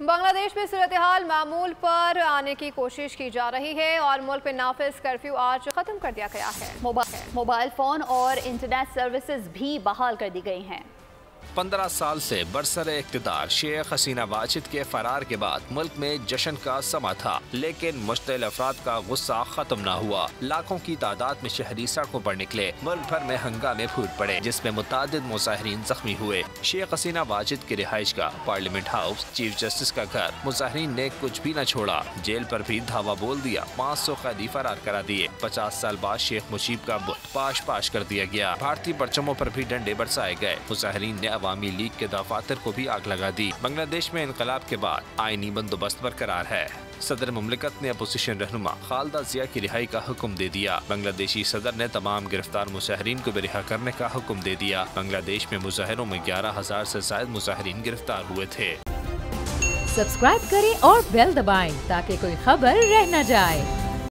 बांग्लादेश में सूरत हाल मामूल पर आने की कोशिश की जा रही है और मुल्क में नाफिज कर्फ्यू आज खत्म कर दिया गया है। मोबाइल फोन और इंटरनेट सर्विसेज भी बहाल कर दी गई हैं। 15 साल से बरसरे इक़्तिदार शेख हसीना वाजिद के फरार के बाद मुल्क में जश्न का समा था, लेकिन मुश्तिल अफराद का गुस्सा खत्म न हुआ। लाखों की तादाद में शहरी सड़कों पर निकले, मुल्क भर में हंगामे फूट पड़े, जिसमें मुतादिद मुजाहिरीन जख्मी हुए। शेख हसीना वाजिद की रिहाइश का पार्लियामेंट हाउस, चीफ जस्टिस का घर, मुजाहिरीन ने कुछ भी न छोड़ा। जेल पर भी धावा बोल दिया, 500 कैदी फरार करा दिए। 50 साल बाद शेख मुजीब का बुत पाश पाश कर दिया गया। भारतीय परचमों पर भी डंडे बरसाए गए। मुजाहिरीन ने अवामी लीग के दफातर को भी आग लगा दी। बांग्लादेश में इनकलाब के बाद आईनी बंदोबस्त बरकरार है। सदर मुमलिकत ने अपोजिशन रहनुमा खालिदा जिया की रिहाई का हुक्म दे दिया। बांग्लादेशी सदर ने तमाम गिरफ्तार मुजाहिरीन को भी रिहा करने का हुक्म दे दिया। बांग्लादेश में मुजाहिरों में 11,000 से ज्यादा मुजाहिरीन गिरफ्तार हुए थे। सब्सक्राइब करें और बेल दबाएं ताकि कोई खबर रह न जाए।